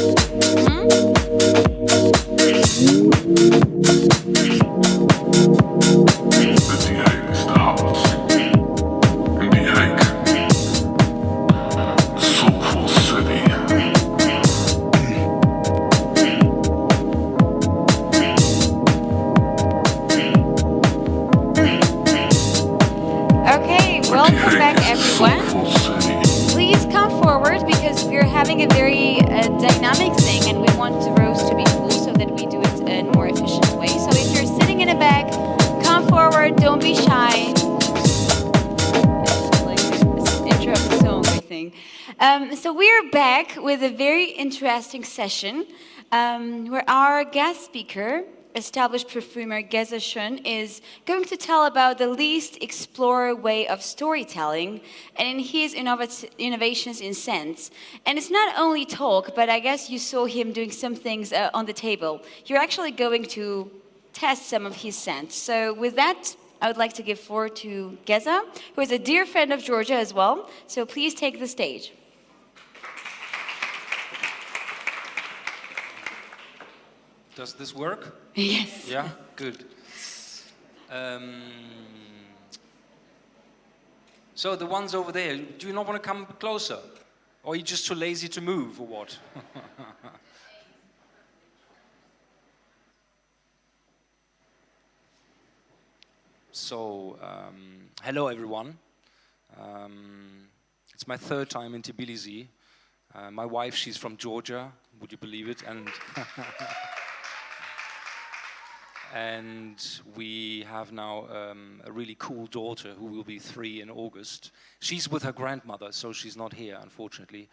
Okay, welcome back everyone. Please come forward because we're having a very dynamic thing and we want the rows to be full so that we do it in a more efficient way. So if you're sitting in the back, come forward, don't be shy. It's like this intro of the song, I think. So we're back with a very interesting session where our guest speaker, established perfumer Geza Schoen, is going to tell about the least explored way of storytelling and in his innovations in scents. And it's not only talk, but I guess you saw him doing some things on the table. You're actually going to test some of his scents. So with that, I would like to give floor to Geza, who is a dear friend of Georgia as well. So please take the stage. Does this work? Yes. Yeah, good. So the ones over there, do you not want to come closer? Or are you just too lazy to move, or what? So, hello everyone. It's my third time in Tbilisi. My wife, she's from Georgia, would you believe it? And we have now a really cool daughter who will be 3 in August. She's with her grandmother, so she's not here, unfortunately.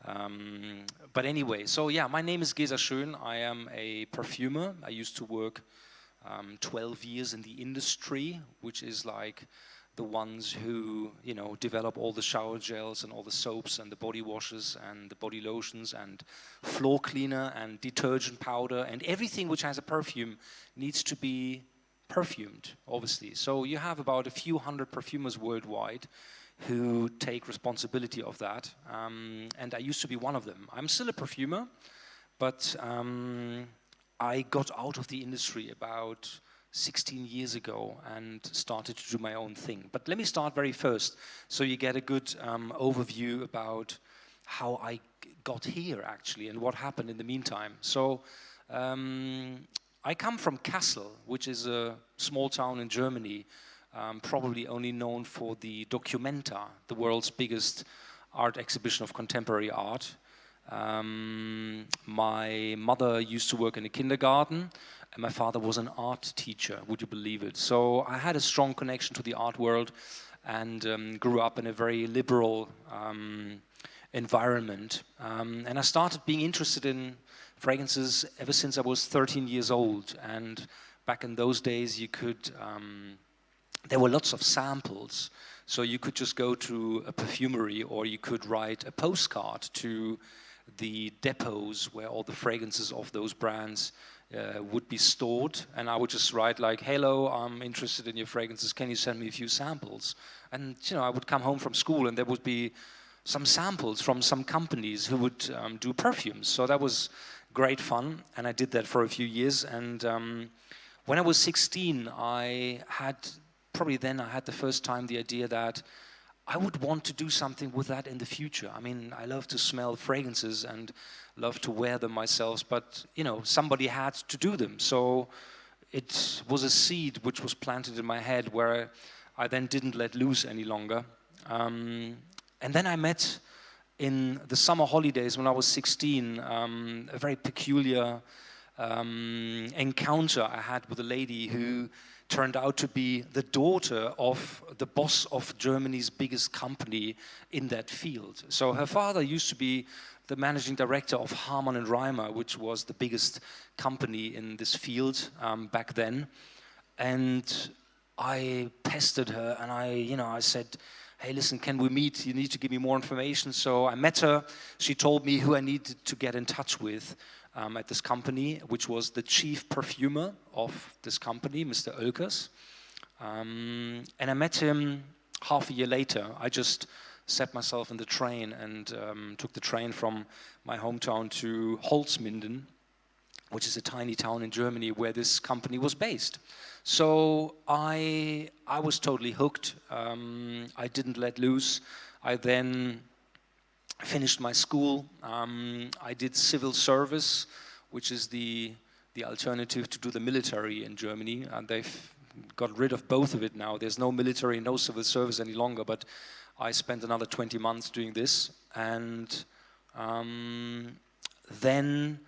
But anyway, so yeah, my name is Geza Schoen. I am a perfumer. I used to work 12 years in the industry, which is like the ones who, you know, develop all the shower gels and all the soaps and the body washes and the body lotions and floor cleaner and detergent powder and everything which has a perfume needs to be perfumed, obviously. So you have about a few hundred perfumers worldwide who take responsibility of that. And I used to be one of them. I'm still a perfumer, but I got out of the industry about 16 years ago and started to do my own thing. But let me start very first, so you get a good overview about how I got here, actually, and what happened in the meantime. So I come from Kassel, which is a small town in Germany, probably only known for the Documenta, the world's biggest art exhibition of contemporary art. My mother used to work in a kindergarten, and my father was an art teacher, would you believe it? So I had a strong connection to the art world and grew up in a very liberal environment. And I started being interested in fragrances ever since I was 13 years old. And back in those days, you could, there were lots of samples. So you could just go to a perfumery, or you could write a postcard to the depots where all the fragrances of those brands would be stored, and I would just write like, "Hello, I'm interested in your fragrances. Can you send me a few samples?" And you know, I would come home from school, and there would be some samples from some companies who would do perfumes. So that was great fun, and I did that for a few years. And when I was 16, I had the first time the idea that I would want to do something with that in the future. I mean, I love to smell fragrances and love to wear them myself, but you know, somebody had to do them. So it was a seed which was planted in my head where I then didn't let loose any longer. And then I met in the summer holidays when I was 16, a very peculiar encounter I had with a lady who turned out to be the daughter of the boss of Germany's biggest company in that field. So her father used to be the managing director of Harman and Reimer, which was the biggest company in this field back then. And I pestered her, and I said, "Hey, listen, can we meet? You need to give me more information." So I met her. She told me who I needed to get in touch with at this company, which was the chief perfumer of this company, Mr. Oelkers. And I met him half a year later. I just set myself in the train and took the train from my hometown to Holzminden, which is a tiny town in Germany where this company was based. So I was totally hooked. I didn't let loose. I then finished my school. I did civil service, which is the alternative to do the military in Germany. And they've got rid of both of it now. There's no military, no civil service any longer. But I spent another 20 months doing this. And then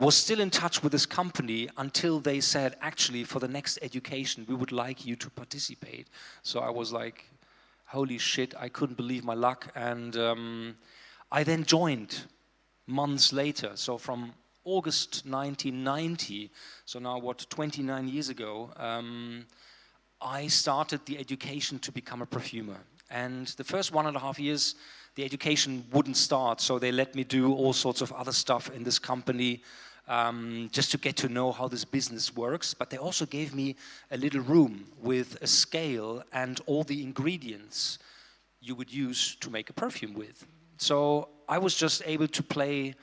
was still in touch with this company until they said, actually, for the next education, we would like you to participate. So I was like, holy shit, I couldn't believe my luck. And I then joined months later. So from August 1990, so now 29 years ago, I started the education to become a perfumer. And the first 1.5 years, the education wouldn't start, so they let me do all sorts of other stuff in this company just to get to know how this business works. But they also gave me a little room with a scale and all the ingredients you would use to make a perfume with. So I was just able to play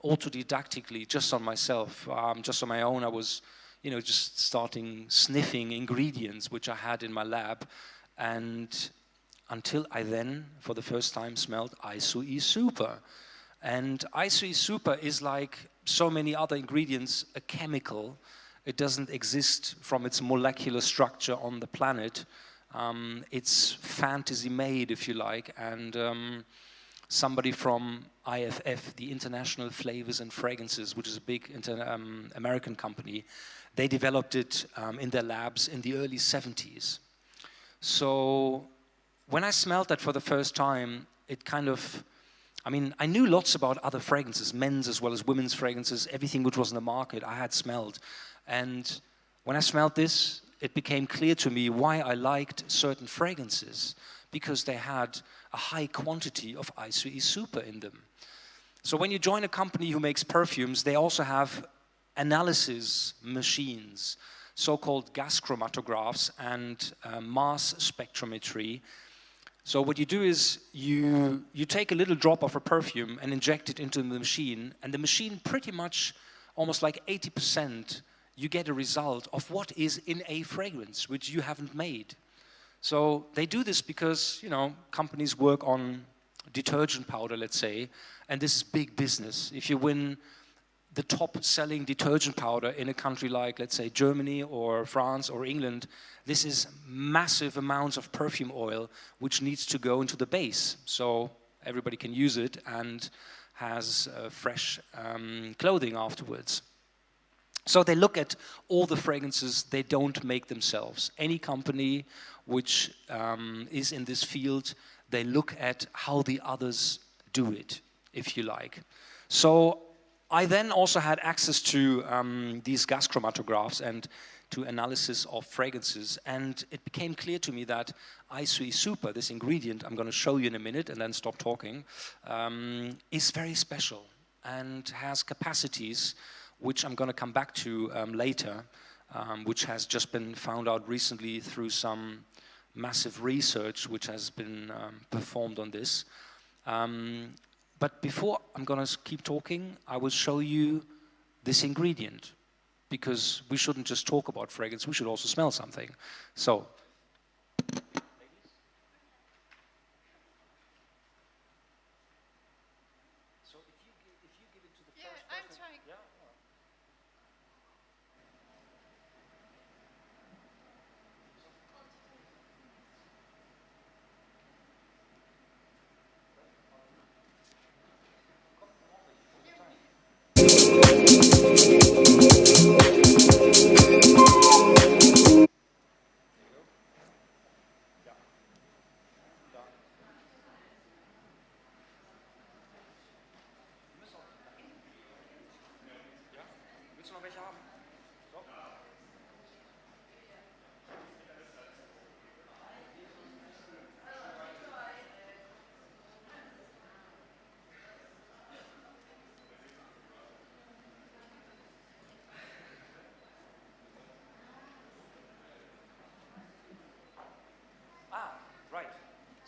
autodidactically, just on myself, just on my own. I was, just starting sniffing ingredients which I had in my lab, and until I then, for the first time, smelled Isoi Super. And Isoi Super is like so many other ingredients, a chemical. It doesn't exist from its molecular structure on the planet. It's fantasy made, if you like, and somebody from IFF, the International Flavors and Fragrances, which is a big American company, they developed it in their labs in the early 70s. So when I smelled that for the first time, it kind of, I knew lots about other fragrances, men's as well as women's fragrances, everything which was in the market I had smelled. And when I smelled this, it became clear to me why I liked certain fragrances, because they had a high quantity of Isoi Super in them. So when you join a company who makes perfumes, they also have analysis machines, so-called gas chromatographs and mass spectrometry. So what you do is you take a little drop of a perfume and inject it into the machine, and the machine pretty much, almost like 80%, you get a result of what is in a fragrance, which you haven't made. So they do this because, companies work on detergent powder, let's say, and this is big business. If you win the top-selling detergent powder in a country like, let's say, Germany or France or England, this is massive amounts of perfume oil which needs to go into the base, so everybody can use it and has fresh clothing afterwards. So they look at all the fragrances they don't make themselves. Any company which is in this field, they look at how the others do it, if you like. So I then also had access to these gas chromatographs and to analysis of fragrances, and it became clear to me that Isoi Super, this ingredient I'm going to show you in a minute and then stop talking, is very special and has capacities which I'm going to come back to later, which has just been found out recently through some massive research which has been performed on this. But before I'm going to keep talking, I will show you this ingredient, because we shouldn't just talk about fragrance, we should also smell something. So, if you give it to the first person. I'm trying. Yeah. Willst du noch welche haben? So. Right.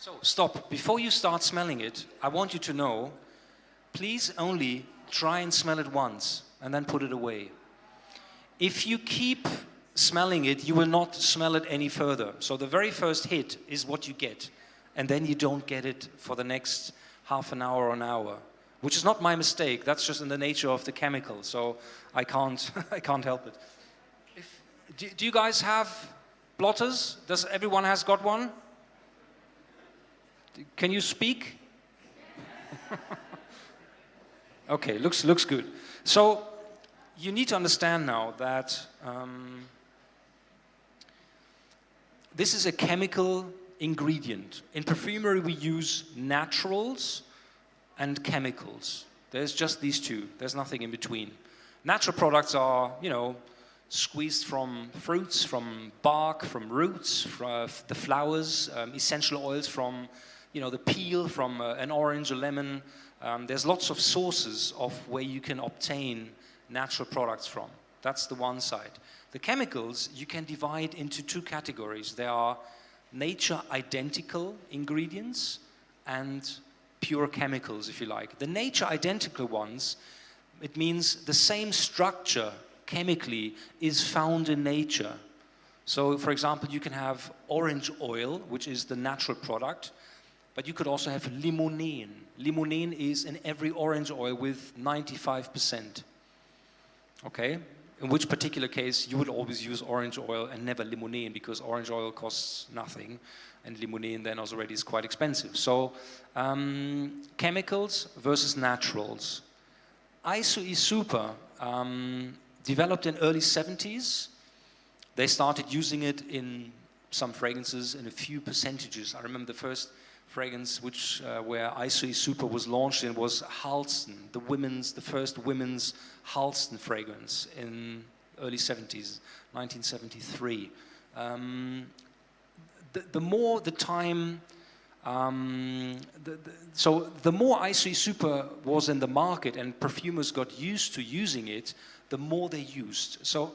So stop. Before you start smelling it, I want you to know, please only try and smell it once and then put it away. If you keep smelling it, you will not smell it any further. So the very first hit is what you get. And then you don't get it for the next half an hour or an hour. Which is not my mistake. That's just in the nature of the chemical. So I can't, I can't help it. Do you guys have blotters? Does everyone has got one? Can you speak? Okay, looks good. So you need to understand now that this is a chemical ingredient. In perfumery, we use naturals and chemicals. There's just these two. There's nothing in between. Natural products are, you know, squeezed from fruits, from bark, from roots, from the flowers, essential oils from, you know, the peel from an orange, a lemon. There's lots of sources of where you can obtain natural products from. That's the one side. The chemicals you can divide into two categories. There are nature identical ingredients and pure chemicals, if you like. The nature identical ones, it means the same structure chemically is found in nature. So, for example, you can have orange oil, which is the natural product, but you could also have limonene. Limonene is in every orange oil with 95%. Okay? In which particular case you would always use orange oil and never limonene, because orange oil costs nothing and limonene then also already is quite expensive. So chemicals versus naturals. Isoe Super developed in early 70s. They started using it in some fragrances in a few percentages. I remember the first fragrance where Isoe Super was launched in was Halston, the first women's Halston fragrance in early 70s, 1973. The more the time, so the more Isoe Super was in the market and perfumers got used to using it, the more they used. So,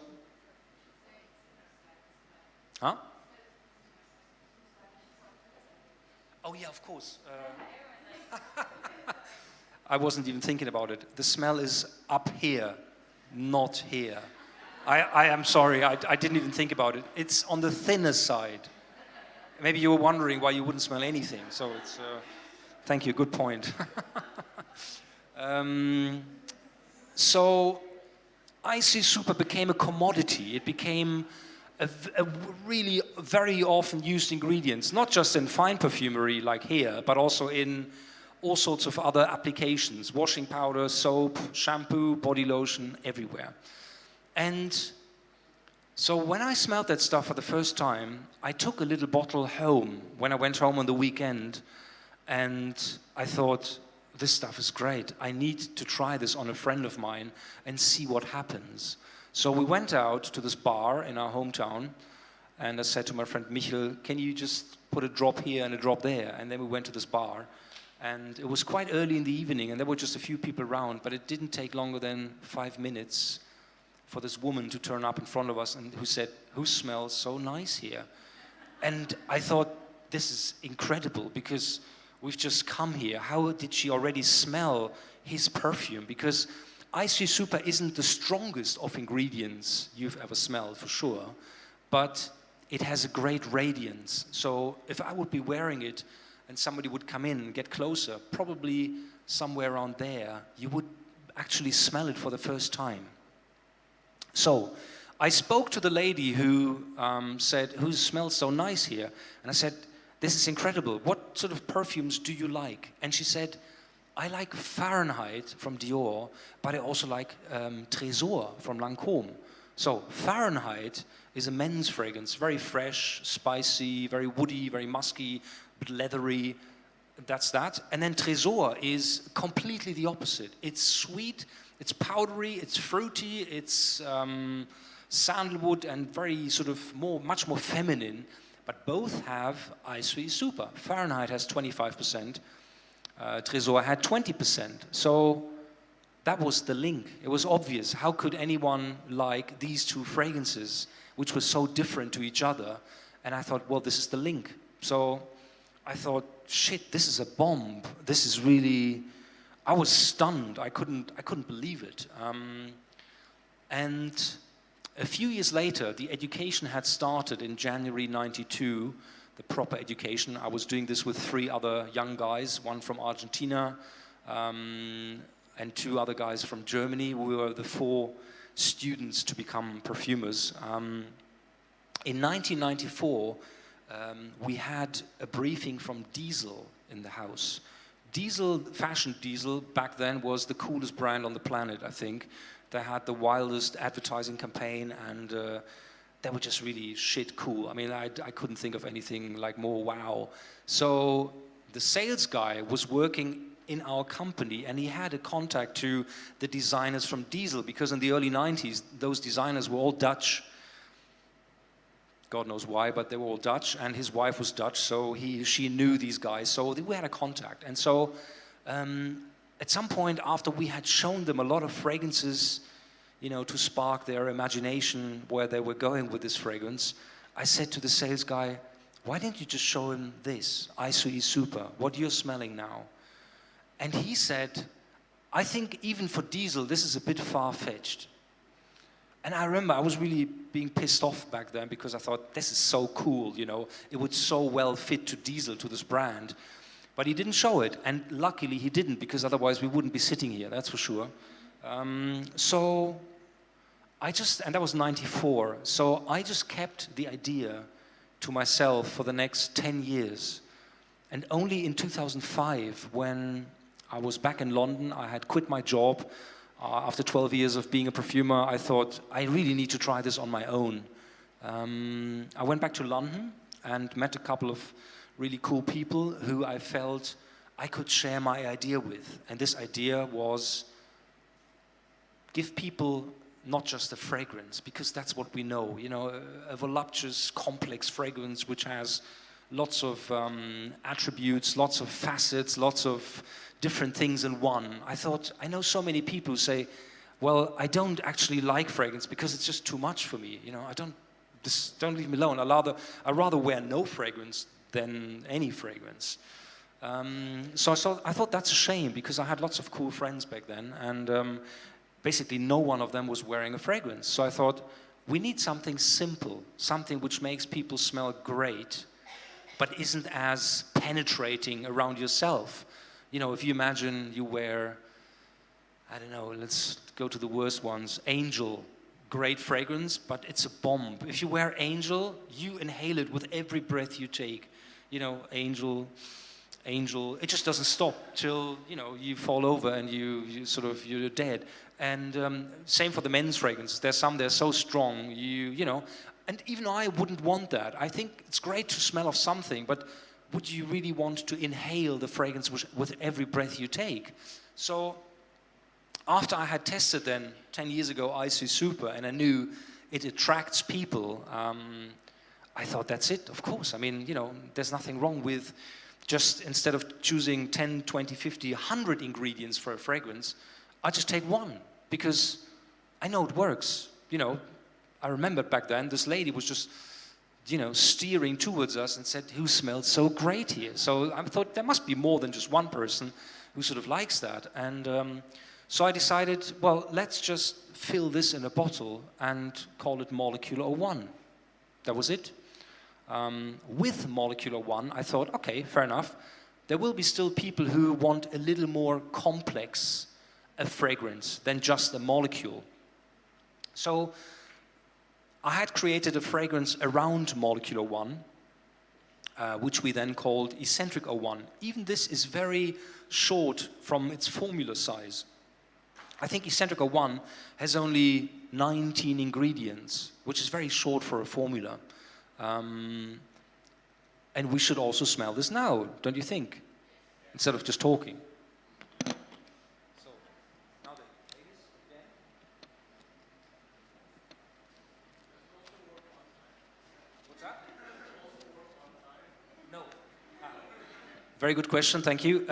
huh? Oh yeah, of course. I wasn't even thinking about it. The smell is up here, not here. I am sorry, I didn't even think about it. It's on the thinner side. Maybe you were wondering why you wouldn't smell anything. So it's, thank you, good point. So Isoe Super became a commodity. It became a really very often used ingredient, not just in fine perfumery like here, but also in all sorts of other applications. Washing powder, soap, shampoo, body lotion, everywhere. And so when I smelled that stuff for the first time, I took a little bottle home when I went home on the weekend, and I thought, this stuff is great. I need to try this on a friend of mine and see what happens. So we went out to this bar in our hometown, and I said to my friend Michel, can you just put a drop here and a drop there? And then we went to this bar, and it was quite early in the evening, and there were just a few people around, but it didn't take longer than 5 minutes for this woman to turn up in front of us and who said, who smells so nice here? And I thought, this is incredible, because we've just come here. How did she already smell his perfume? Because Isoe Super isn't the strongest of ingredients you've ever smelled, for sure, but it has a great radiance. So if I would be wearing it and somebody would come in and get closer, probably somewhere around there, you would actually smell it for the first time. So I spoke to the lady who said, who smells so nice here? And I said, this is incredible. What sort of perfumes do you like? And she said, I like Fahrenheit from Dior, but I also like Trésor from Lancôme. So Fahrenheit is a men's fragrance, very fresh, spicy, very woody, very musky, but leathery. That's that. And then Trésor is completely the opposite. It's sweet, it's powdery, it's fruity, it's sandalwood and very sort of much more feminine. But both have Isoe Super. Fahrenheit has 25%. Trésor had 20%. So that was the link. It was obvious. How could anyone like these two fragrances, which were so different to each other? And I thought, well, this is the link. So I thought, shit, this is a bomb. This is really, I was stunned. I couldn't believe it. And a few years later, the education had started in January '92, the proper education. I was doing this with 3 other young guys, one from Argentina, and 2 other guys from Germany. We were the 4 students to become perfumers. In 1994, we had a briefing from Diesel in the house. Diesel, fashion Diesel, back then was the coolest brand on the planet, I think. They had the wildest advertising campaign, and they were just really shit cool. I mean, I couldn't think of anything like more wow. So the sales guy was working in our company, and he had a contact to the designers from Diesel, because in the early 90s, those designers were all Dutch. God knows why, but they were all Dutch, and his wife was Dutch, so she knew these guys, so we had a contact. And so at some point after we had shown them a lot of fragrances, you know, to spark their imagination where they were going with this fragrance, I said to the sales guy, why didn't you just show him this, ISOE Super, what you're smelling now? And he said, I think even for Diesel, this is a bit far-fetched. And I remember I was really being pissed off back then, because I thought, this is so cool, you know, it would so well fit to Diesel, to this brand. But he didn't show it, and luckily he didn't, because otherwise we wouldn't be sitting here, that's for sure. So I just, and that was '94, so I just kept the idea to myself for the next 10 years. And only in 2005, when I was back in London, I had quit my job. After 12 years of being a perfumer, I thought, I really need to try this on my own. I went back to London and met a couple of really cool people who I felt I could share my idea with. And this idea was, give people not just a fragrance, because that's what we know, you know, a voluptuous, complex fragrance which has lots of attributes, lots of facets, lots of different things in one. I thought, I know so many people who say, well, I don't actually like fragrance because it's just too much for me. You know, don't leave me alone. I'd rather wear no fragrance than any fragrance. So I thought that's a shame, because I had lots of cool friends back then, and basically no one of them was wearing a fragrance. So I thought, we need something simple, something which makes people smell great, but isn't as penetrating around yourself. You know, if you imagine you wear, I don't know, let's go to the worst ones, Angel, great fragrance, but it's a bomb. If you wear Angel, you inhale it with every breath you take. You know, Angel, it just doesn't stop till, you know, you fall over and you're dead. And same for the men's fragrances. There's some, they're so strong, you know, and even I wouldn't want that. I think it's great to smell of something, but would you really want to inhale the fragrance with every breath you take? So after I had tested then 10 years ago ISOE Super, and I knew it attracts people, I thought, that's it, of course. I mean, you know, there's nothing wrong with just, instead of choosing 10, 20, 50, 100 ingredients for a fragrance, I just take one, because I know it works. You know, I remember back then, this lady was just, you know, steering towards us and said, who smells so great here? So I thought there must be more than just one person who sort of likes that. And so I decided, well, let's just fill this in a bottle and call it Molecular 01. That was it. With Molecular 1, I thought, okay, fair enough. There will be still people who want a little more complex a fragrance than just a molecule. So I had created a fragrance around Molecular 1, which we then called Eccentric 01. Even this is very short from its formula size. I think Eccentric 01 has only 19 ingredients, which is very short for a formula. And we should also smell this now, don't you think? Instead of just talking. So, now then, ladies, again. What's that? No. Very good question, thank you.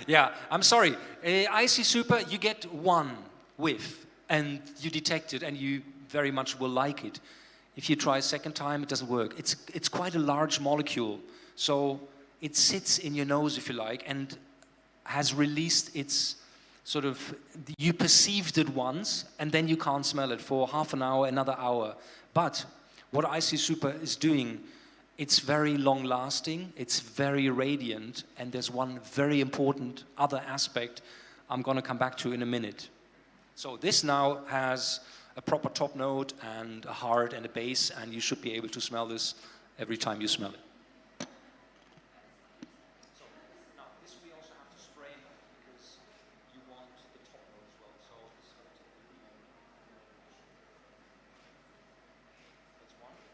Yeah, I'm sorry. ISOE Super, you get one whiff, and you detect it, and you very much will like it. If you try a second time, it doesn't work. It's quite a large molecule, so it sits in your nose, if you like, and has released its sort of, you perceived it once, and then you can't smell it for half an hour, another hour. But what IC Super is doing, it's very long lasting, it's very radiant, and there's one very important other aspect I'm gonna come back to in a minute. So this now has a proper top note and a heart and a base, and you should be able to smell this every time you smell it. So now this we also have to spray because you want the top note as well. So this is going to take a little moment.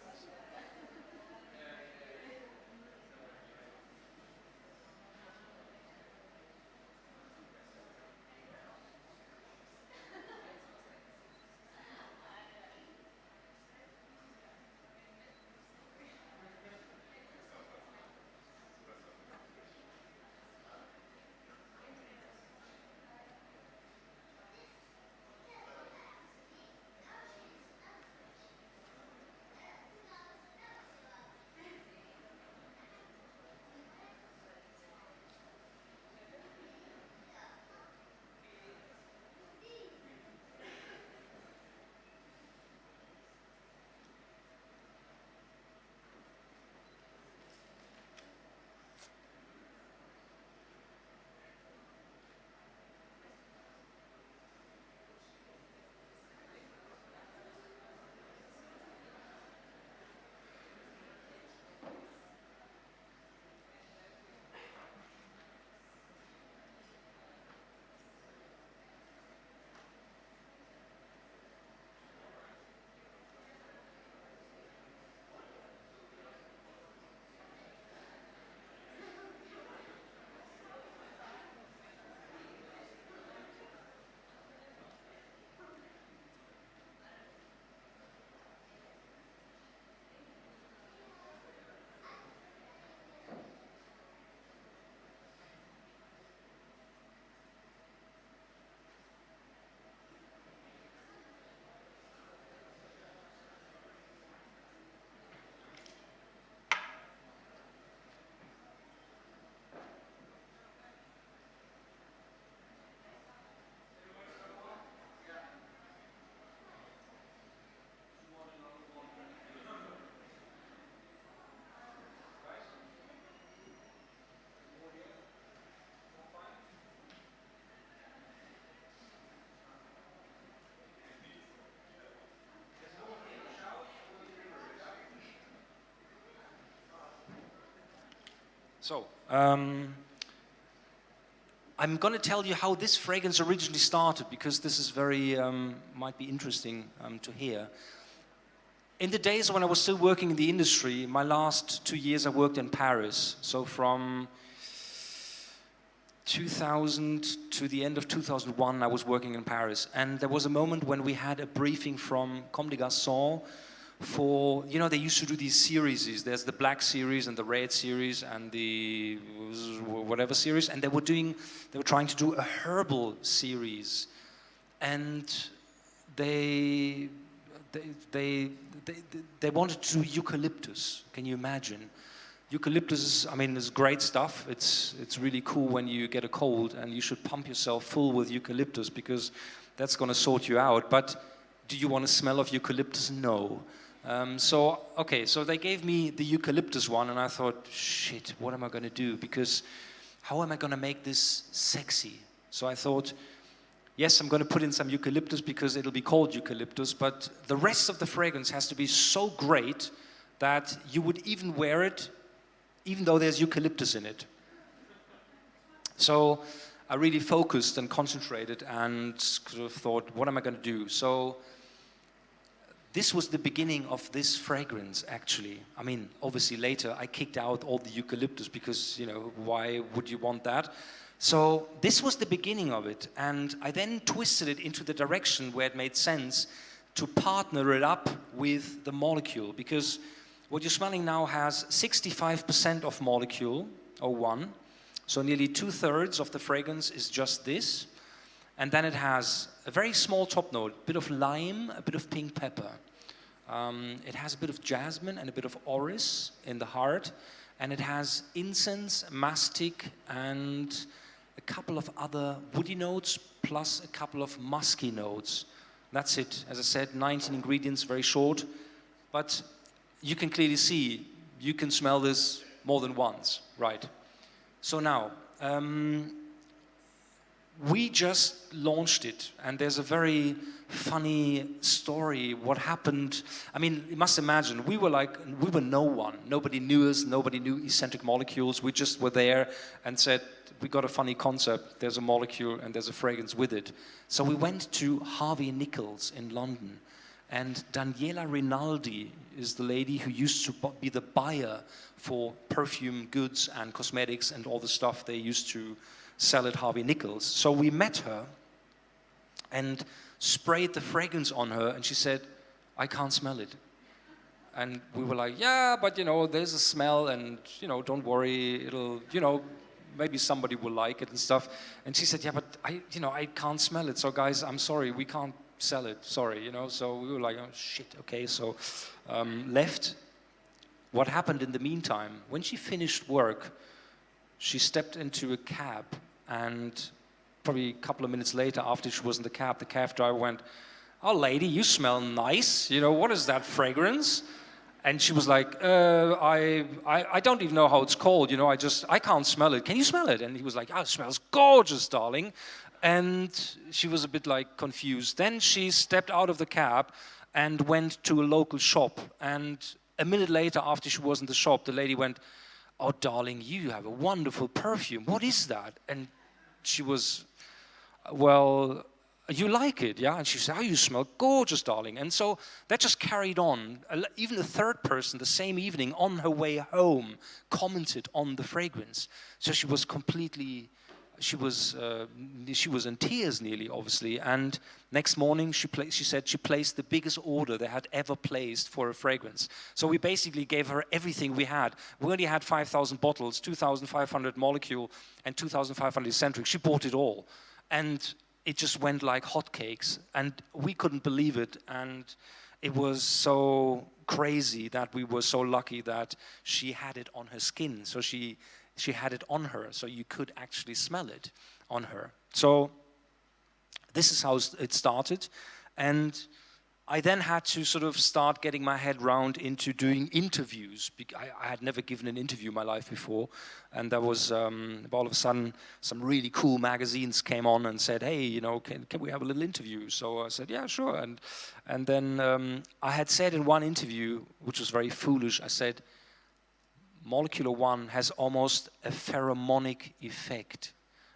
That's one. So, I'm going to tell you how this fragrance originally started, because this is very, might be interesting to hear. In the days when I was still working in the industry, my last 2 years I worked in Paris. So from 2000 to the end of 2001, I was working in Paris. And there was a moment when we had a briefing from Comme des Garçons for, you know, they used to do these series. There's the black series and the red series and the whatever series. And they were trying to do a herbal series. And they wanted to do eucalyptus. Can you imagine? Eucalyptus is, I mean, it's great stuff. It's really cool when you get a cold, and you should pump yourself full with eucalyptus because that's going to sort you out. But do you want to smell of eucalyptus? No. So they gave me the eucalyptus one, and I thought, shit, what am I going to do? Because how am I going to make this sexy? So I thought, yes, I'm going to put in some eucalyptus because it'll be called eucalyptus, but the rest of the fragrance has to be so great that you would even wear it even though there's eucalyptus in it. So I really focused and concentrated and sort of thought, what am I going to do? So this was the beginning of this fragrance, actually. I mean, obviously later I kicked out all the eucalyptus because, you know, why would you want that? So this was the beginning of it. And I then twisted it into the direction where it made sense to partner it up with the molecule, because what you're smelling now has 65% of molecule, or one. So nearly 2/3 of the fragrance is just this. And then it has a very small top note, a bit of lime, a bit of pink pepper. It has a bit of jasmine and a bit of orris in the heart. And it has incense, mastic, and a couple of other woody notes, plus a couple of musky notes. That's it. As I said, 19 ingredients, very short. But you can clearly see, you can smell this more than once, right? So now, we just launched it, and there's a very funny story. What happened? I mean, you must imagine, we were no one. Nobody knew us, nobody knew eccentric molecules. We just were there and said, we got a funny concept. There's a molecule and there's a fragrance with it. So we went to Harvey Nichols in London, and Daniela Rinaldi is the lady who used to be the buyer for perfume goods and cosmetics and all the stuff they used to sell at Harvey Nichols. So we met her and sprayed the fragrance on her, and she said, I can't smell it. And we were like, yeah, but you know, there's a smell, and you know, don't worry, it'll, you know, maybe somebody will like it and stuff. And she said, yeah, but I can't smell it. So guys, I'm sorry, we can't sell it, sorry, you know. So we were like, oh shit, okay, so left. What happened in the meantime? When she finished work, she stepped into a cab, and probably a couple of minutes later, after she was in the cab driver went, oh lady, you smell nice, you know, what is that fragrance? And she was like, I don't even know how it's called, you know, I can't smell it. Can you smell it? And he was like, oh, it smells gorgeous, darling. And she was a bit like confused. Then she stepped out of the cab and went to a local shop. And a minute later, after she was in the shop, the lady went, oh, darling, you have a wonderful perfume. What is that? And she was, well, you like it, yeah? And she said, oh, you smell gorgeous, darling. And so that just carried on. Even a third person the same evening on her way home commented on the fragrance. So she was completely, she was in tears nearly, obviously. And next morning, she said she placed the biggest order they had ever placed for a fragrance. So we basically gave her everything we had. We only had 5,000 bottles, 2,500 molecule, and 2,500 eccentric. She bought it all. And it just went like hotcakes, and we couldn't believe it. And it was so crazy that we were so lucky that she had it on her skin. So she had it on her, so you could actually smell it on her. So this is how it started. And I then had to sort of start getting my head round into doing interviews. I had never given an interview in my life before. And there was, all of a sudden, some really cool magazines came on and said, hey, you know, can we have a little interview? So I said, yeah, sure. And then I had said in one interview, which was very foolish, I said, Molecular One has almost a pheromonic effect.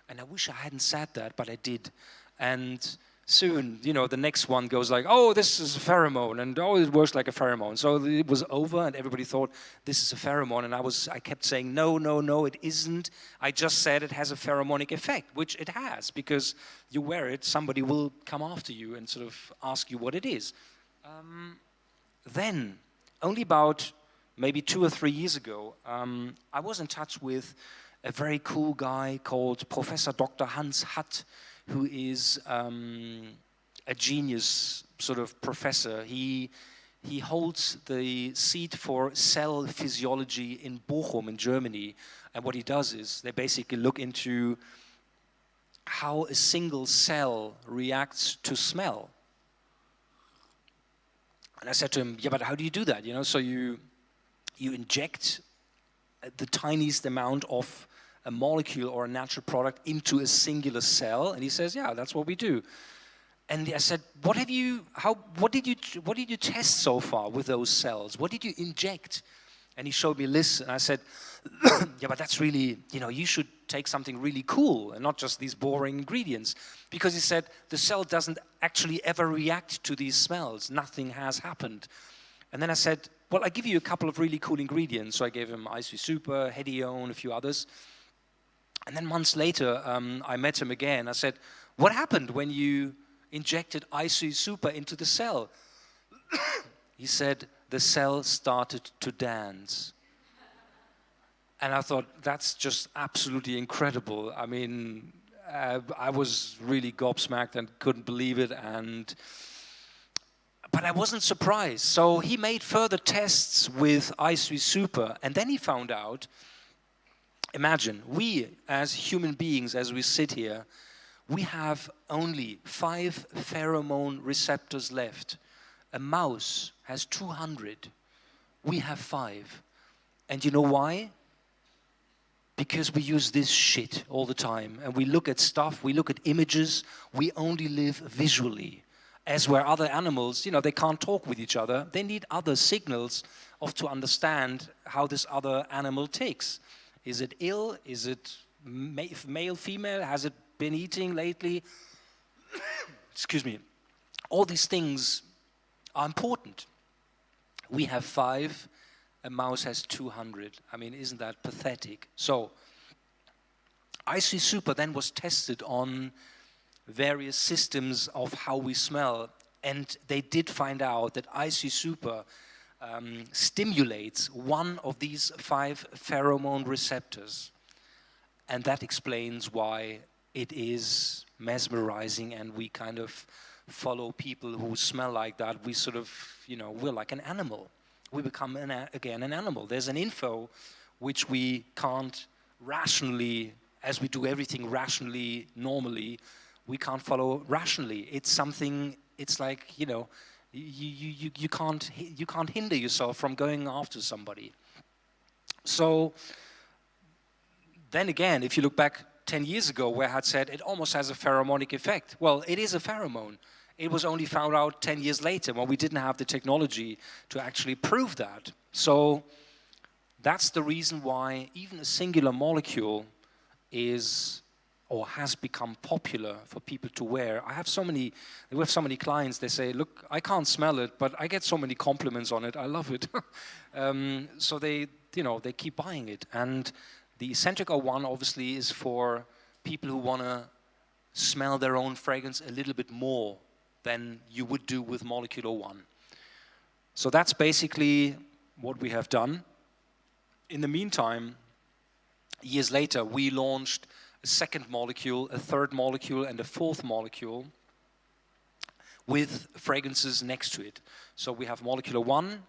And I wish I hadn't said that, but I did. And soon, you know, the next one goes like, oh, this is a pheromone, and oh, it works like a pheromone. So it was over, and everybody thought this is a pheromone, and I kept saying, no, it isn't. I just said it has a pheromonic effect, which it has, because you wear it, somebody will come after you and sort of ask you what it is. Then, only about maybe 2 or 3 years ago, I was in touch with a very cool guy called Professor Dr. Hans Hutt, who is a genius sort of professor. He He holds the seat for cell physiology in Bochum in Germany. And what he does is they basically look into how a single cell reacts to smell. And I said to him, yeah, but how do you do that? So you inject the tiniest amount of a molecule or a natural product into a singular cell. And he says, yeah, that's what we do. And I said, what did you test so far with those cells? What did you inject? And he showed me a list, and I said, yeah, but that's really, you should take something really cool and not just these boring ingredients. Because he said, the cell doesn't actually ever react to these smells. Nothing has happened. And then I said, well, I give you a couple of really cool ingredients. So I gave him IC Super, Hedione, a few others. And then months later, I met him again. I said, what happened when you injected IC Super into the cell? He said, the cell started to dance. And I thought, that's just absolutely incredible. I mean, I was really gobsmacked and couldn't believe it. But I wasn't surprised. So he made further tests with IC Super. And then he found out, imagine, we as human beings, as we sit here, we have only 5 pheromone receptors left. A mouse has 200. We have 5. And you know why? Because we use this shit all the time. And we look at stuff, we look at images, we only live visually. As where other animals, they can't talk with each other. They need other signals to understand how this other animal ticks. Is it ill? Is it male, female? Has it been eating lately? Excuse me. All these things are important. We have 5, a mouse has 200. I mean, isn't that pathetic? So, IC Super then was tested on various systems of how we smell, and they did find out that IC Super stimulates one of these 5 pheromone receptors. And that explains why it is mesmerizing, and we kind of follow people who smell like that. We sort of, we're like an animal. We become, again, an animal. There's an info which we can't rationally, as we do everything rationally, normally, we can't follow rationally. It's something, it's like, you can't hinder yourself from going after somebody. So then again, if you look back 10 years ago, where I had said it almost has a pheromonic effect. Well, it is a pheromone. It was only found out 10 years later when we didn't have the technology to actually prove that. So that's the reason why even a singular molecule is or has become popular for people to wear. We have so many clients, they say, look, I can't smell it, but I get so many compliments on it, I love it. So they keep buying it. And the Eccentric 01 obviously is for people who want to smell their own fragrance a little bit more than you would do with Molecule 01. So that's basically what we have done. In the meantime, years later, we launched a second molecule, a third molecule, and a fourth molecule with fragrances next to it. So we have Molecule 01,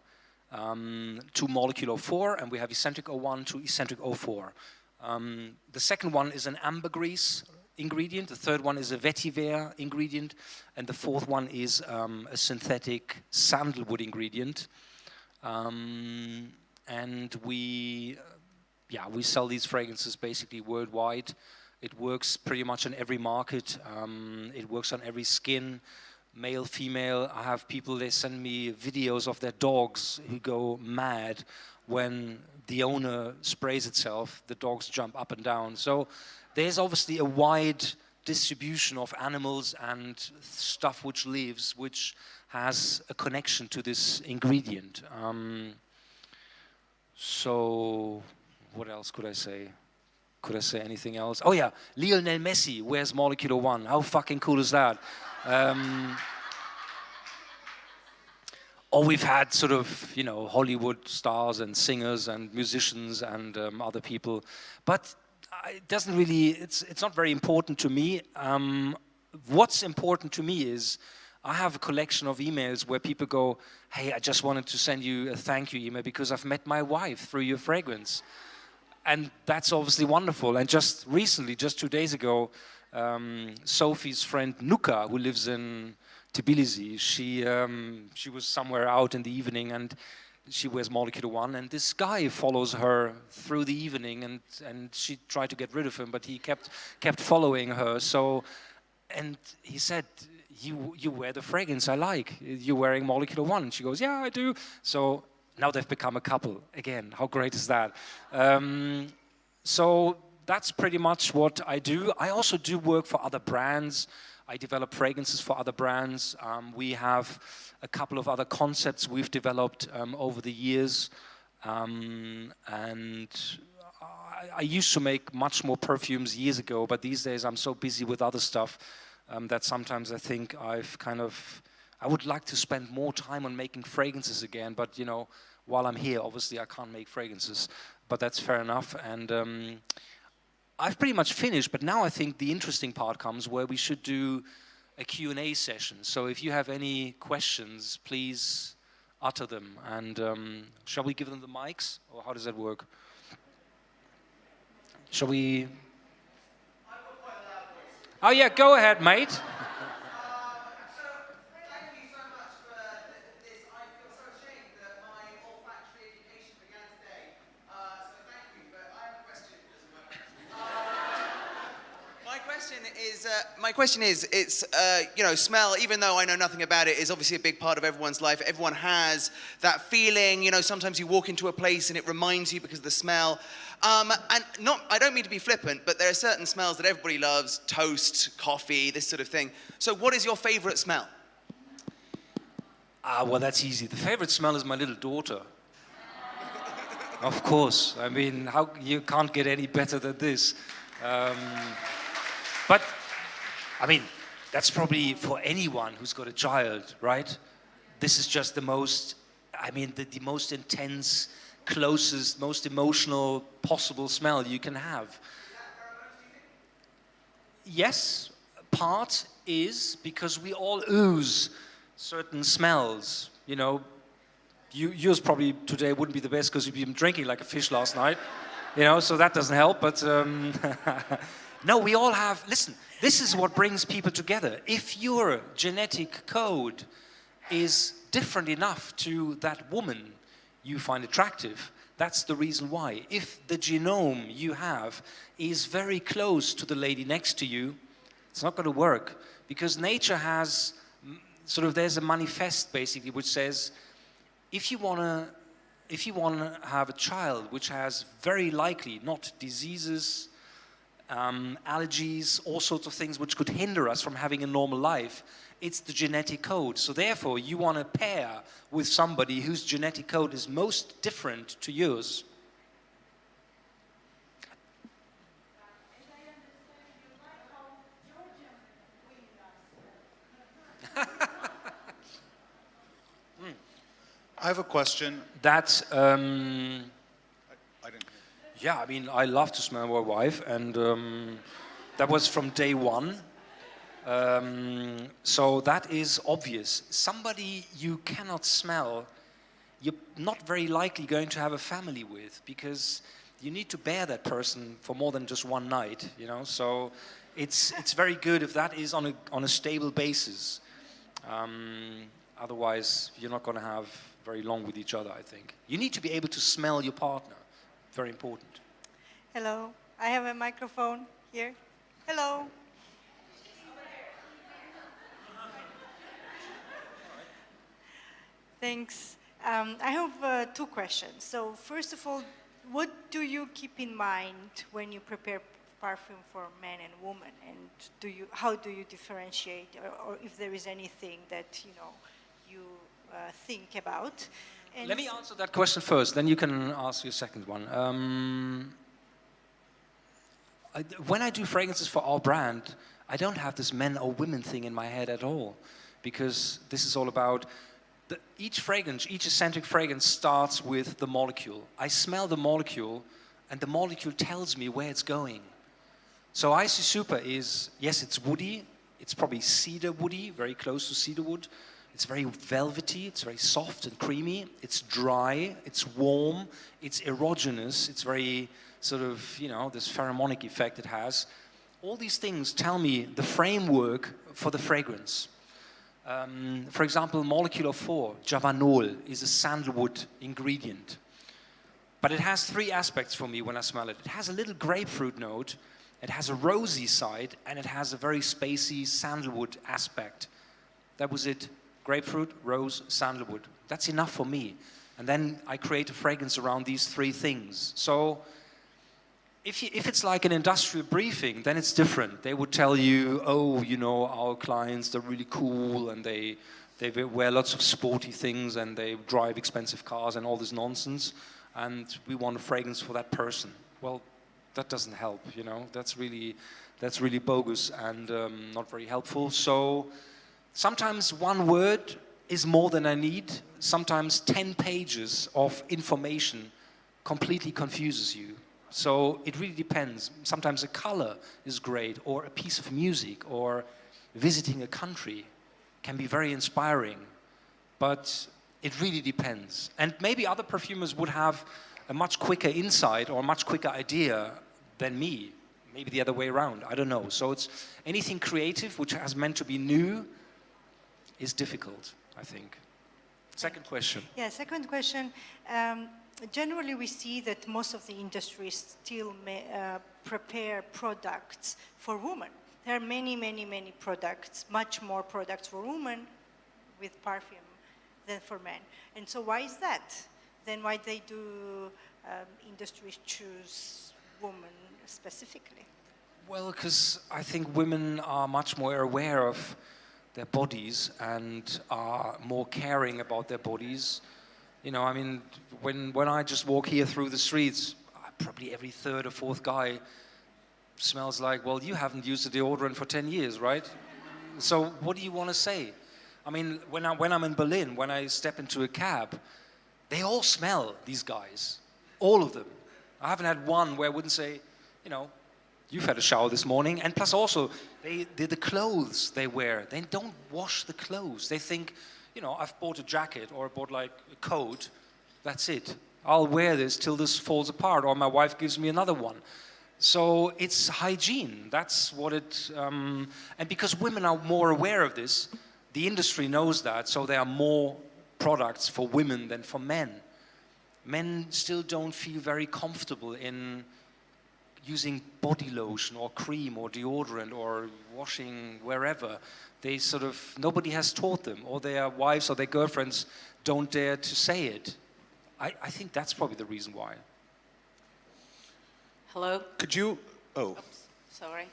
to Molecule 04, and we have Eccentric 01 to Eccentric 04. The second one is an ambergris ingredient, the third one is a vetiver ingredient, and the fourth one is a synthetic sandalwood ingredient. And we sell these fragrances basically worldwide. It works pretty much on every market. It works on every skin, male, female. I have people, they send me videos of their dogs who go mad when the owner sprays itself. The dogs jump up and down. So there's obviously a wide distribution of animals and stuff which lives, which has a connection to this ingredient. So what else could I say? Could I say anything else? Oh yeah, Lionel Messi wears Molecule 01. How fucking cool is that? Or we've had sort of, Hollywood stars and singers and musicians and other people. But it doesn't really, it's not very important to me. What's important to me is I have a collection of emails where people go, hey, I just wanted to send you a thank you email because I've met my wife through your fragrance. And that's obviously wonderful. And just recently, just 2 days ago, Sophie's friend Nuka, who lives in Tbilisi, she was somewhere out in the evening and she wears Molecular One, and this guy follows her through the evening, and she tried to get rid of him, but he kept following her. So, and he said, you wear the fragrance I like. You're wearing Molecular One. She goes, yeah, I do. So now they've become a couple again. How great is that? So that's pretty much what I do. I also do work for other brands. I develop fragrances for other brands. We have a couple of other concepts we've developed over the years. And I used to make much more perfumes years ago, but these days I'm so busy with other stuff that sometimes I think I would like to spend more time on making fragrances again, but you know, while I'm here, obviously I can't make fragrances, but that's fair enough. And I've pretty much finished, but now I think the interesting part comes where we should do a Q&A session. So if you have any questions, please utter them. And shall we give them the mics, or how does that work? Shall we? Oh yeah, go ahead, mate. My question is, it's, you know, smell, even though I know nothing about it, is obviously a big part of everyone's life. Everyone has that feeling, you know, sometimes you walk into a place and it reminds you because of the smell. And I don't mean to be flippant, but there are certain smells that everybody loves, toast, coffee, this sort of thing. So what is your favorite smell? Well, that's easy. The favorite smell is my little daughter. Of course. I mean, you can't get any better than this. But, I mean, that's probably for anyone who's got a child, right? This is just the most, I mean, the most intense, closest, most emotional possible smell you can have. Yes, part is because we all ooze certain smells. You know, yours probably today wouldn't be the best because you've been drinking like a fish last night. You know, so that doesn't help, but no, we all have, listen, this is what brings people together. If your genetic code is different enough to that woman you find attractive, that's the reason why. If the genome you have is very close to the lady next to you, it's not going to work, because nature has there's a manifest basically which says, if you want to have a child which has very likely not diseases, allergies, all sorts of things which could hinder us from having a normal life, it's the genetic code. So therefore, you want to pair with somebody whose genetic code is most different to yours. I have a question. That's I didn't hear. yeah, I mean, I love to smell my wife, and that was from day one. So that is obvious. Somebody you cannot smell, you're not very likely going to have a family with, because you need to bear that person for more than just one night, you know. So it's very good if that is on a stable basis. Otherwise, you're not going to have very long with each other, I think. You need to be able to smell your partner. Very important. Hello, I have a microphone here. Hello. Thanks. I have two questions. So first of all, what do you keep in mind when you prepare perfume for men and women? And how do you differentiate, or if there is anything that you think about? And let me answer that question first, then you can ask your second one. When I do fragrances for our brand, I don't have this men or women thing in my head at all, because this is all about each fragrance, each eccentric fragrance starts with the molecule. I smell the molecule, and the molecule tells me where it's going. So Icy Super is, yes, it's woody, it's probably cedar woody, very close to cedar wood. It's very velvety, it's very soft and creamy. It's dry, it's warm, it's erogenous, it's very sort of, this pheromonic effect it has. All these things tell me the framework for the fragrance. For example, molecule 4, javanol, is a sandalwood ingredient. But it has 3 aspects for me when I smell it. It has a little grapefruit note, it has a rosy side, and it has a very spacey sandalwood aspect. That was it. Grapefruit, rose, sandalwood. That's enough for me. And then I create a fragrance around these 3 things. So if it's like an industrial briefing, then it's different. They would tell you, our clients, they're really cool, and they wear lots of sporty things, and they drive expensive cars and all this nonsense, and we want a fragrance for that person. Well, that doesn't help, That's really bogus and not very helpful. So sometimes 1 word is more than I need. Sometimes 10 pages of information completely confuses you. So it really depends. Sometimes a color is great, or a piece of music, or visiting a country can be very inspiring. But it really depends. And maybe other perfumers would have a much quicker insight or a much quicker idea than me. Maybe the other way around, I don't know. So it's anything creative which has meant to be new is difficult, I think. Second question. Yeah, second question. Generally, we see that most of the industries still prepare products for women. There are many, many, many products, much more products for women with perfume than for men. And so why is that? Then why they do industries choose women specifically? Well, because I think women are much more aware of their bodies and are more caring about their bodies. When I just walk here through the streets, probably every 3rd or 4th guy smells like, well, you haven't used a deodorant for 10 years, right? So what do you want to say? When I'm in Berlin, when I step into a cab, they all smell, these guys. All of them. I haven't had one where I wouldn't say, you've had a shower this morning. And plus also, the clothes they wear, they don't wash the clothes. They think, I've bought a jacket or I bought like a coat, that's it. I'll wear this till this falls apart, or my wife gives me another one. So it's hygiene, that's what it, and because women are more aware of this, the industry knows that, so there are more products for women than for men. Men still don't feel very comfortable in using body lotion or cream or deodorant or washing wherever. They nobody has taught them, or their wives or their girlfriends don't dare to say it. I think that's probably the reason why. Hello? Could you, Oops, sorry.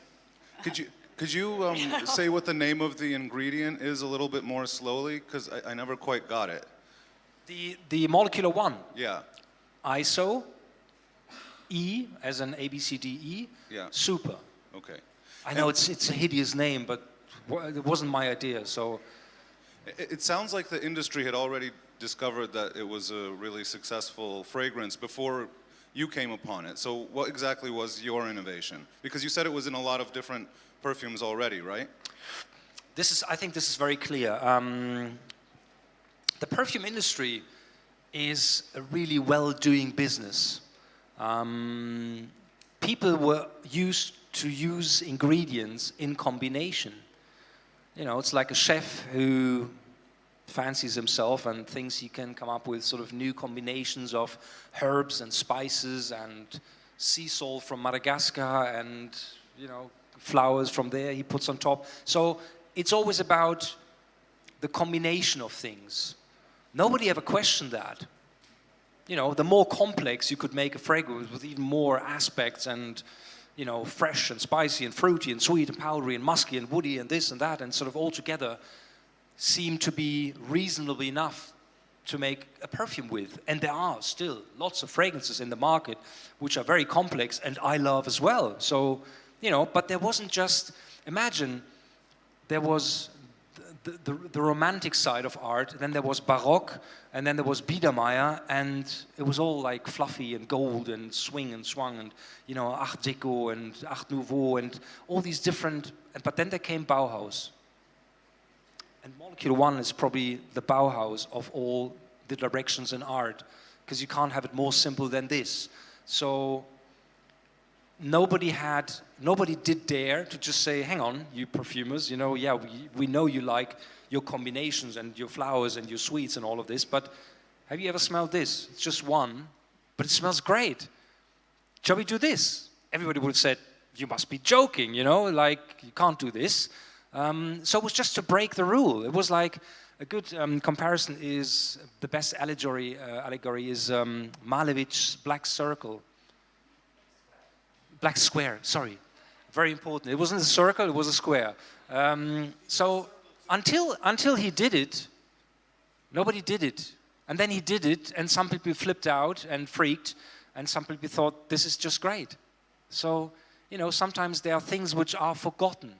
could you say what the name of the ingredient is a little bit more slowly? Because I never quite got it. The molecular 1. Yeah. ISO, E as an ABCDE, Yeah. super. Okay. I know it's a hideous name, but it wasn't my idea, so. It sounds like the industry had already discovered that it was a really successful fragrance before you came upon it. So what exactly was your innovation? Because you said it was in a lot of different perfumes already, right? I think this is very clear. The perfume industry is a really well-doing business. People were used to use ingredients in combination. It's like a chef who fancies himself and thinks he can come up with sort of new combinations of herbs and spices and sea salt from Madagascar and, flowers from there he puts on top. So it's always about the combination of things. Nobody ever questioned that. The more complex you could make a fragrance with even more aspects and, fresh and spicy and fruity and sweet and powdery and musky and woody and this and that, and sort of all together seem to be reasonably enough to make a perfume with. And there are still lots of fragrances in the market which are very complex and I love as well. So, but there wasn't just, imagine there was the romantic side of art. Then there was Baroque, and then there was Biedermeier, and it was all like fluffy and gold and swing and swung, and you know, Art Deco and Art Nouveau and all these different. But then there came Bauhaus, and Molecule One is probably the Bauhaus of all the directions in art, because you can't have it more simple than this. So nobody did dare to just say, hang on, you perfumers, you know, yeah, we know you like your combinations and your flowers and your sweets and all of this, but have you ever smelled this? It's just one, but it smells great. Shall we do this? Everybody would have said, you must be joking, you know, like, you can't do this. So it was just to break the rule. It was like, a good comparison is, the best allegory is Malevich's Black Circle. Black Square, sorry. Very important. It wasn't a circle, it was a square. So until he did it, nobody did it. And then he did it, and some people flipped out and freaked, and some people thought, this is just great. So, you know, sometimes there are things which are forgotten,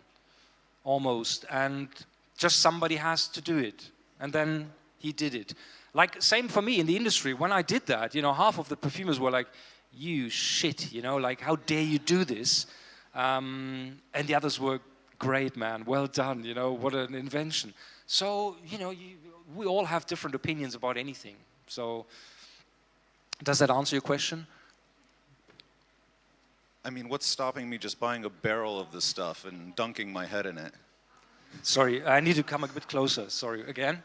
almost, and just somebody has to do it. And then he did it. Like, same for me in the industry. When I did that, you know, half of the perfumers were like, you shit, you know, like, how dare you do this? And the others were, great, man, well done, you know, what an invention. So, you know, we all have different opinions about anything. So, does that answer your question? I mean, what's stopping me just buying a barrel of this stuff and dunking my head in it? Sorry, I need to come a bit closer. Sorry, again?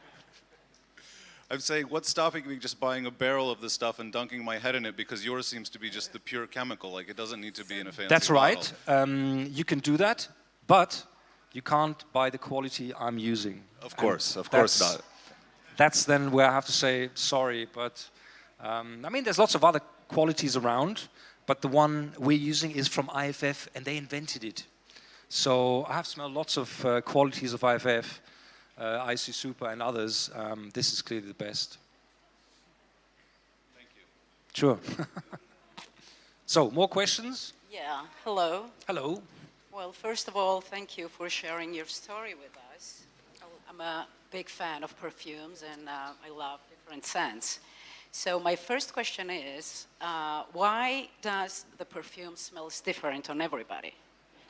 I'm saying, what's stopping me just buying a barrel of this stuff and dunking my head in it, because yours seems to be just the pure chemical, like it doesn't need to be in a fancy That's right. bottle. You can do that, but you can't buy the quality I'm using. Of course not. That's then where I have to say sorry, but I mean, there's lots of other qualities around, but the one we're using is from IFF, and they invented it. So I have smelled lots of qualities of IFF, IC Super and others. This is clearly the best. Thank you. Sure. So, more questions? Yeah, hello. Hello. Well, first of all, thank you for sharing your story with us. I'm a big fan of perfumes, and I love different scents. So my first question is, why does the perfume smells different on everybody?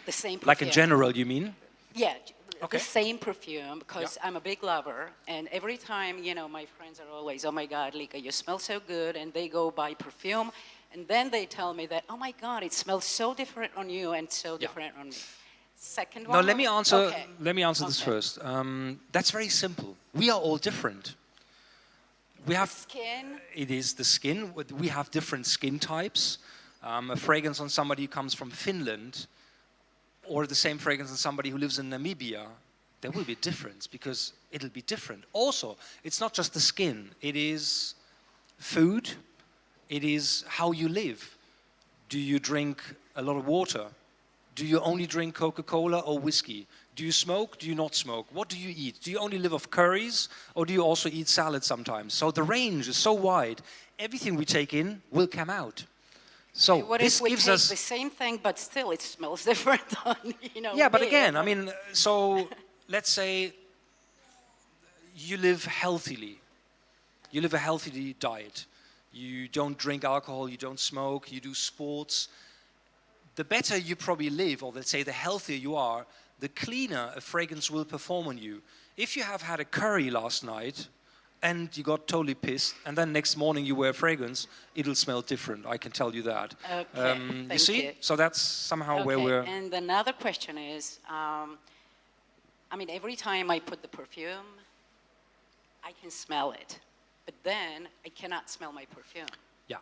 The same perfume. Like in general, you mean? Yeah, Okay. the same perfume, because I'm a big lover, and every time, you know, my friends are always, oh my God, Lika, you smell so good, and they go buy perfume, and then they tell me that, oh my God, it smells so different on you and so different on me. Second one? No, let me answer. Okay. Let me answer this first. That's very simple. We are all different. We have Skin? It is the skin. We have different skin types. A fragrance on somebody who comes from Finland, or the same fragrance on somebody who lives in Namibia, there will be a difference because it'll be different. Also, it's not just the skin. It is food. It is how you live. Do you drink a lot of water? Do you only drink Coca-Cola or whiskey? Do you smoke? Do you not smoke? What do you eat? Do you only live off curries, or do you also eat salad sometimes? So the range is so wide. Everything we take in will come out. So What this if we gives take us the same thing, but still it smells different on, you know? yeah, but me? again, I mean, so let's say you live healthily. You live a healthy diet. You don't drink alcohol, you don't smoke, you do sports. The better you probably live, or let's say the healthier you are, the cleaner a fragrance will perform on you. If you have had a curry last night and you got totally pissed, and then next morning you wear a fragrance, it'll smell different, I can tell you that. Okay, you thank see? you. So that's somehow where Okay, we're... and another question is, I mean, every time I put the perfume, I can smell it, but then I cannot smell my perfume. Yeah.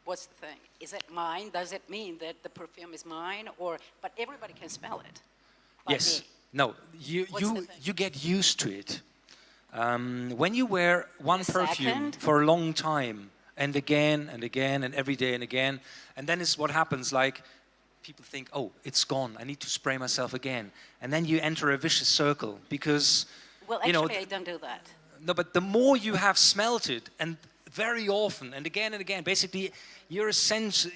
What's the thing? Is it mine? Does it mean that the perfume is mine, or, but everybody can smell it? But Yes. me. No, What's the thing? you get used to it. When you wear one A perfume second? for a long time, and again and again and every day and again, and then it's what happens, like people think, oh, it's gone, I need to spray myself again. And then you enter a vicious circle because, Well, you know, actually, I don't do that. no, but the more you have smelt it, and very often, and again, basically, your sense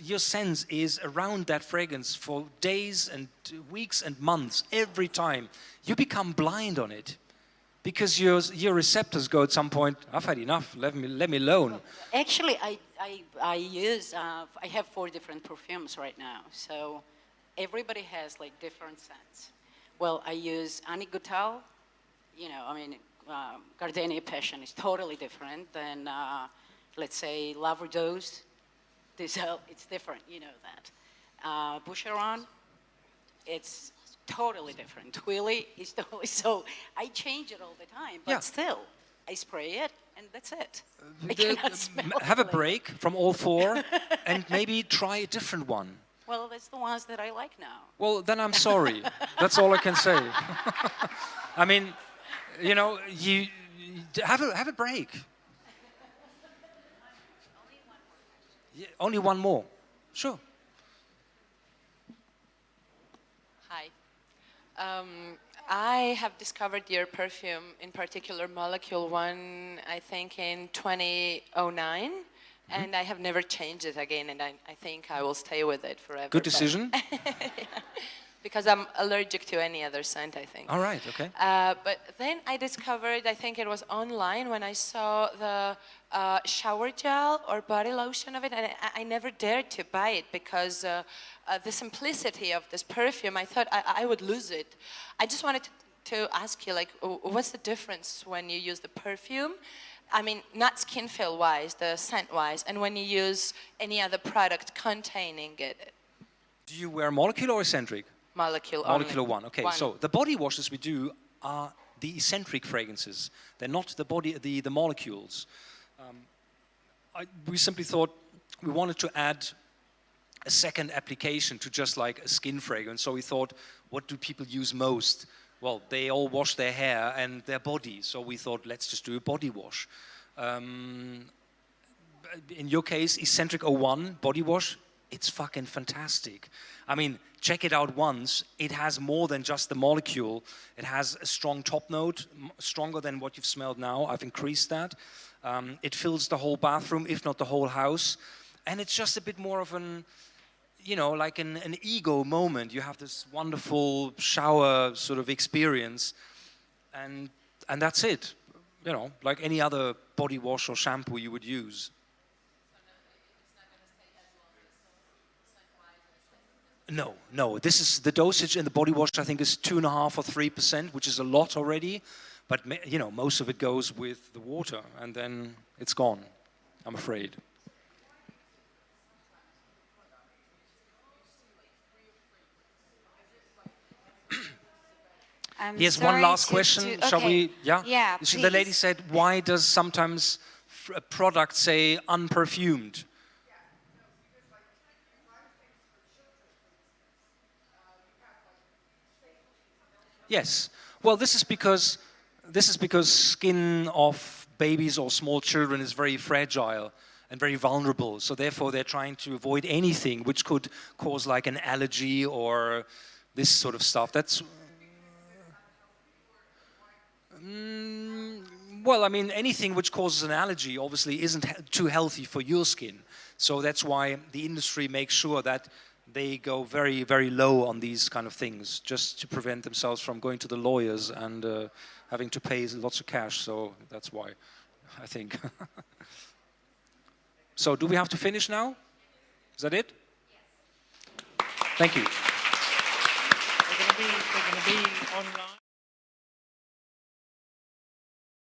is around that fragrance for days and weeks and months, every time. You become blind on it. because your receptors go at some point, I've had enough, let me alone. Actually, I have 4 different perfumes right now, so everybody has like different scents. Well, I use Annick Goutal, Gardenia Passion is totally different than, let's say, Lavardose. It's different, you know that. Boucheron, it's totally different. Twilly is totally, so I change it all the time, but Yeah. still, I spray it and that's it. I cannot smell Have a it. break from all 4 and maybe try a different one. Well, that's the ones that I like now. Well, then I'm sorry. That's all I can say. I mean, you have a break. Yeah, only one more. Sure. Hi. I have discovered your perfume, in particular Molecule 1, I think in 2009, and I have never changed it again, and I think I will stay with it forever. Good decision. Because I'm allergic to any other scent, I think. All right, okay. But then I discovered, I think it was online, when I saw the shower gel or body lotion of it, and I never dared to buy it because the simplicity of this perfume, I thought I would lose it. I just wanted to ask you, like, what's the difference when you use the perfume? I mean, not skin feel-wise, the scent-wise, and when you use any other product containing it. Do you wear molecular or eccentric? Molecule Molecular only. one. Okay, so the body washes we do are the eccentric fragrances. They're not the molecules. We simply thought we wanted to add a second application to just like a skin fragrance. So we thought, what do people use most? Well, they all wash their hair and their body. So we thought, let's just do a body wash. In your case, Eccentric 01 body wash, it's fucking fantastic. I mean, check it out once. It has more than just the molecule. It has a strong top note, stronger than what you've smelled now. I've increased that. It fills the whole bathroom, if not the whole house. And it's just a bit more of an, like an ego moment. You have this wonderful shower sort of experience. And that's it. Like any other body wash or shampoo you would use. No. This is the dosage in the body wash. I think is 2.5 or 3%, which is a lot already. But most of it goes with the water, and then it's gone. I'm afraid. Here's one last question. Shall we? Yeah. Yeah. The lady said, "Why does sometimes a product say unperfumed?" Yes. Well, this is because skin of babies or small children is very fragile and very vulnerable. So therefore, they're trying to avoid anything which could cause like an allergy or this sort of stuff. That's well, I mean, anything which causes an allergy obviously isn't too healthy for your skin. So that's why the industry makes sure that they go very, very low on these kind of things, just to prevent themselves from going to the lawyers and having to pay lots of cash. So that's why, I think. So do we have to finish now? Is that it? Yes. Thank you. They're going to be online.